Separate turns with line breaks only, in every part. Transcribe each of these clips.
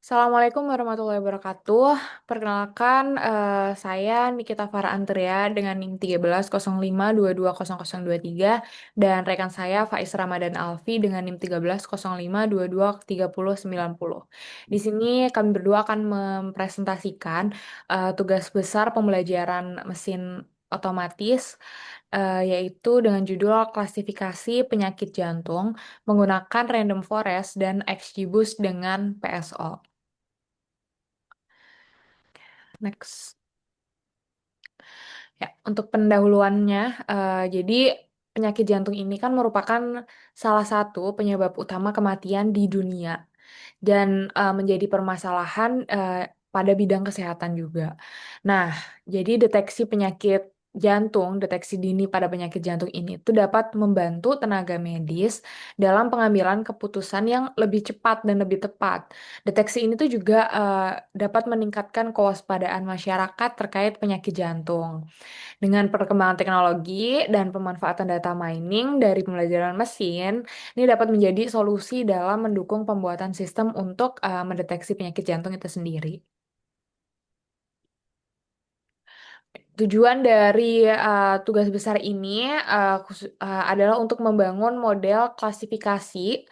Assalamualaikum warahmatullahi wabarakatuh. Perkenalkan, saya Nikita Farah Antria dengan NIM 1305220023 dan rekan saya Faiz Ramadan Alfi dengan NIM 1305223090. Di sini kami berdua akan mempresentasikan tugas besar pembelajaran mesin otomatis, yaitu dengan judul klasifikasi penyakit jantung menggunakan random forest dan XGBoost dengan PSO. Next. Ya, untuk pendahuluannya, jadi penyakit jantung ini kan merupakan salah satu penyebab utama kematian di dunia dan menjadi permasalahan pada bidang kesehatan juga. Nah, jadi deteksi dini pada penyakit jantung ini itu dapat membantu tenaga medis dalam pengambilan keputusan yang lebih cepat dan lebih tepat. Deteksi ini tuh juga dapat meningkatkan kewaspadaan masyarakat terkait penyakit jantung. Dengan perkembangan teknologi dan pemanfaatan data mining dari pembelajaran mesin, ini dapat menjadi solusi dalam mendukung pembuatan sistem untuk mendeteksi penyakit jantung itu sendiri. Tujuan dari tugas besar ini adalah untuk membangun model klasifikasi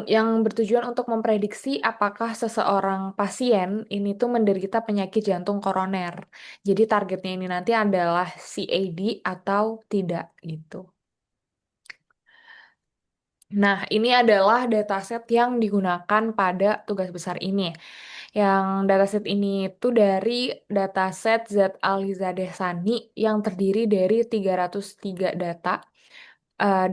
yang bertujuan untuk memprediksi apakah seseorang pasien ini tuh menderita penyakit jantung koroner. Jadi targetnya ini nanti adalah CAD atau tidak gitu. Nah, ini adalah dataset yang digunakan pada tugas besar ini. Yang dataset ini itu dari dataset Z Alizadeh Sani yang terdiri dari 303 data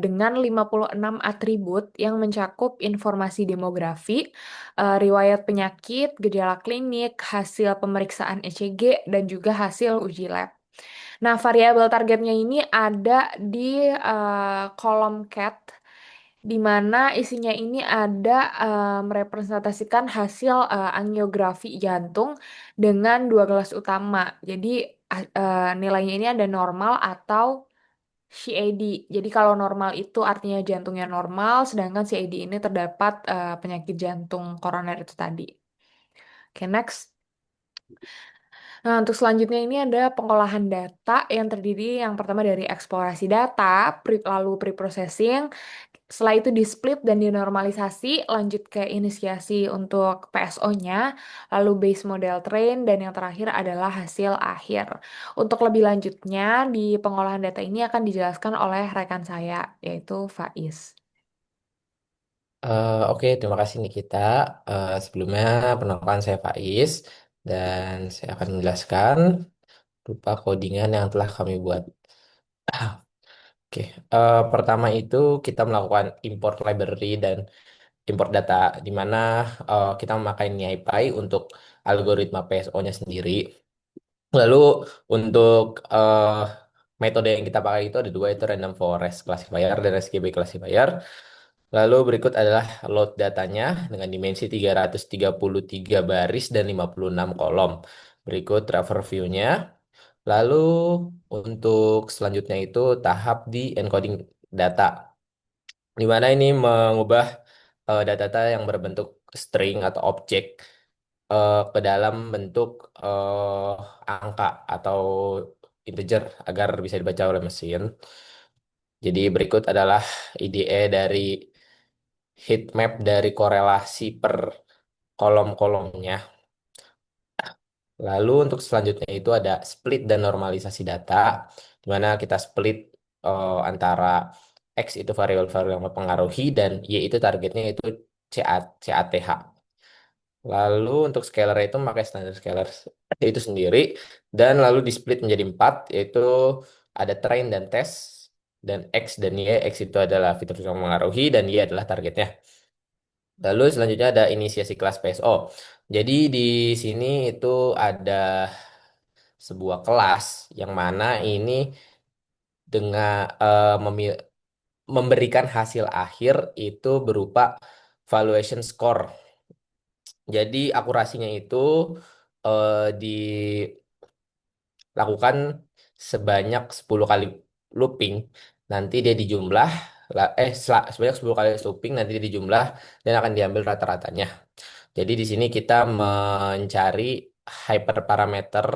dengan 56 atribut yang mencakup informasi demografi, riwayat penyakit, gejala klinik, hasil pemeriksaan ECG, dan juga hasil uji lab. Nah, variabel targetnya ini ada di kolom cat di mana isinya ini ada merepresentasikan hasil angiografi jantung dengan dua kelas utama. Jadi nilainya ini ada normal atau CAD. Jadi kalau normal itu artinya jantungnya normal, sedangkan CAD ini terdapat penyakit jantung koroner itu tadi. Oke, next. Nah, untuk selanjutnya ini ada pengolahan data yang terdiri yang pertama dari eksplorasi data, lalu pre-processing, setelah itu di-split dan dinormalisasi, lanjut ke inisiasi untuk PSO-nya, lalu base model train, dan yang terakhir adalah hasil akhir. Untuk lebih lanjutnya, di pengolahan data ini akan dijelaskan oleh rekan saya, yaitu Faiz.
Oke, terima kasih Nikita. Sebelumnya, perkenalkan saya Faiz dan saya akan menjelaskan berupa codingan yang telah kami buat. Oke, pertama itu kita melakukan import library dan import data, di mana kita memakai NiPy untuk algoritma PSO-nya sendiri. Lalu untuk metode yang kita pakai itu ada dua, itu random forest classifier dan SGB classifier. Lalu berikut adalah load datanya dengan dimensi 333 baris dan 56 kolom. Berikut driver view-nya. Lalu untuk selanjutnya itu tahap di encoding data, di mana ini mengubah data-data yang berbentuk string atau objek ke dalam bentuk angka atau integer agar bisa dibaca oleh mesin. Jadi berikut adalah IDE dari heat map dari korelasi per kolom-kolomnya. Lalu untuk selanjutnya itu ada split dan normalisasi data, di mana kita split antara X itu variabel-variabel yang mempengaruhi dan Y itu targetnya itu CATH. Lalu untuk scalar itu memakai standar scalar itu sendiri, dan lalu di split menjadi empat, yaitu ada train dan test, dan X dan Y. X itu adalah fitur yang mempengaruhi dan Y adalah targetnya. Lalu selanjutnya ada inisiasi kelas PSO. Jadi di sini itu ada sebuah kelas yang mana ini dengan memberikan hasil akhir itu berupa valuation score. Jadi akurasinya itu dilakukan sebanyak 10 kali looping. Nanti dia dijumlah, sebanyak 10 kali looping nanti dijumlah dan akan diambil rata-ratanya. Jadi di sini kita mencari hyperparameter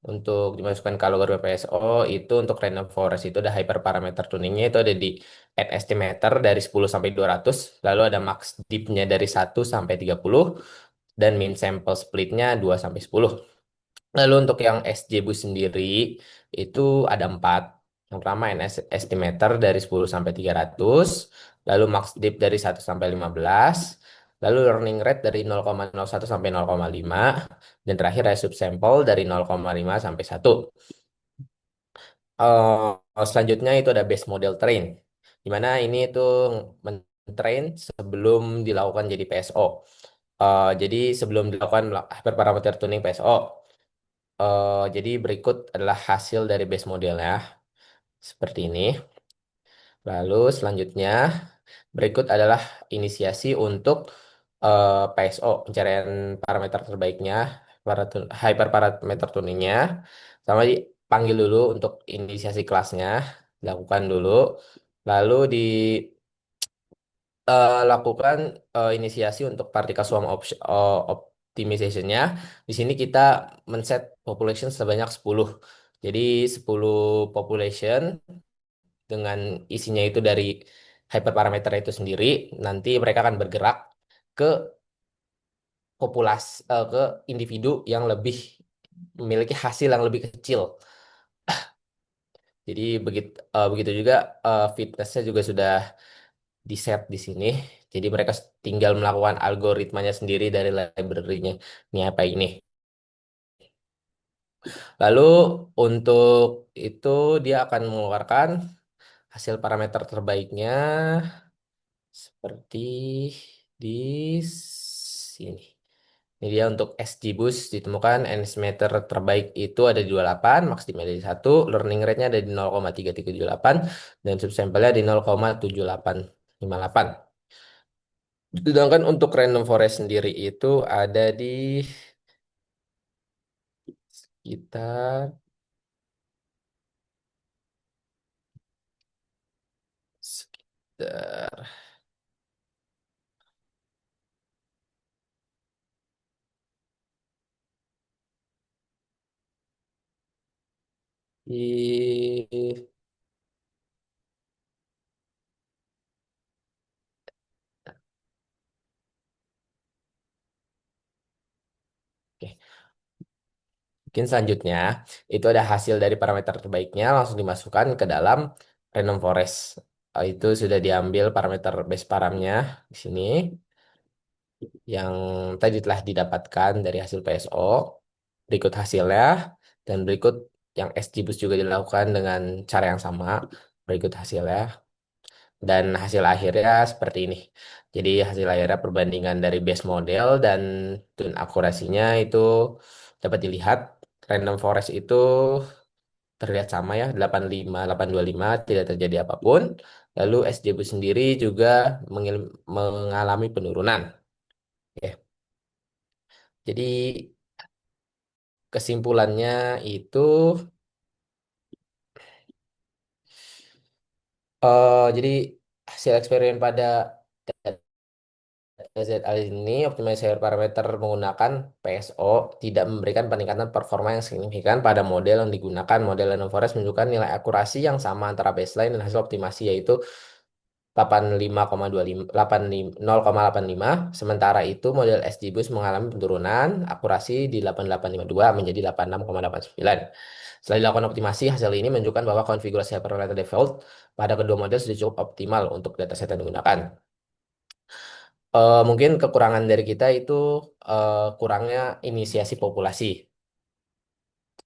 untuk dimasukkan ke algoritma PSO itu untuk random forest itu ada hyperparameter tuningnya itu ada di add estimator dari 10 sampai 200, lalu ada max dip-nya dari 1 sampai 30, dan min sample splitnya 2 sampai 10. Lalu untuk yang SJBus sendiri itu ada 4. Yang pertama NS estimator dari 10 sampai 300, lalu max dip dari 1 sampai 15, lalu learning rate dari 0,01 sampai 0,5, dan terakhir ada subsample dari 0,5 sampai 1. Selanjutnya itu ada base model train, di mana ini itu mentrain sebelum dilakukan jadi PSO. Jadi sebelum dilakukan hyperparameter tuning PSO. Jadi berikut adalah hasil dari base modelnya seperti ini. Lalu selanjutnya berikut adalah inisiasi untuk PSO, pencarian parameter terbaiknya, hyperparameter tuningnya. Sama dipanggil dulu untuk inisiasi kelasnya, lakukan dulu. Lalu lakukan inisiasi untuk particle swarm optimization-nya. Di sini kita men-set population sebanyak 10. Jadi 10 population dengan isinya itu dari hyperparameter itu sendiri, nanti mereka akan bergerak ke ke individu yang lebih memiliki hasil yang lebih kecil. Jadi begitu juga fitnessnya juga sudah di set di sini. Jadi mereka tinggal melakukan algoritmanya sendiri dari library-nya. Ini apa ini? Lalu untuk itu dia akan mengeluarkan hasil parameter terbaiknya seperti di sini. Ini dia untuk SGBoost ditemukan estimator terbaik itu ada di 28, maksimal di 1, learning rate-nya ada di 0,338, dan subsample-nya di 0,7858. Sedangkan untuk random forest sendiri itu ada di sekitar sekitar di Oke, mungkin selanjutnya itu ada hasil dari parameter terbaiknya langsung dimasukkan ke dalam random forest. Itu sudah diambil parameter base paramnya di sini yang tadi telah didapatkan dari hasil PSO. Berikut hasilnya dan berikut yang SGBoost juga dilakukan dengan cara yang sama. Berikut hasilnya dan hasil akhirnya seperti ini. Jadi hasil akhirnya perbandingan dari base model dan tune akurasinya itu dapat dilihat random forest itu terlihat sama ya 85 825 tidak terjadi apapun. Lalu SGBoost sendiri juga mengalami penurunan. Oke. Jadi kesimpulannya itu jadi hasil eksperimen pada ZL ini optimization parameter menggunakan PSO tidak memberikan peningkatan performa yang signifikan pada model yang digunakan. Model Random Forest menunjukkan nilai akurasi yang sama antara baseline dan hasil optimasi yaitu 85,25 0,85. Sementara itu model SGBoost mengalami penurunan akurasi di 8852 menjadi 86,89. Setelah dilakukan optimasi, hasil ini menunjukkan bahwa konfigurasi hyperparameter default pada kedua model sudah cukup optimal untuk dataset yang digunakan. Mungkin kekurangan dari kita itu kurangnya inisiasi populasi.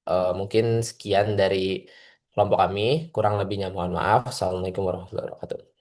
Mungkin sekian dari kelompok kami. Kurang lebihnya mohon maaf. Assalamualaikum warahmatullahi wabarakatuh.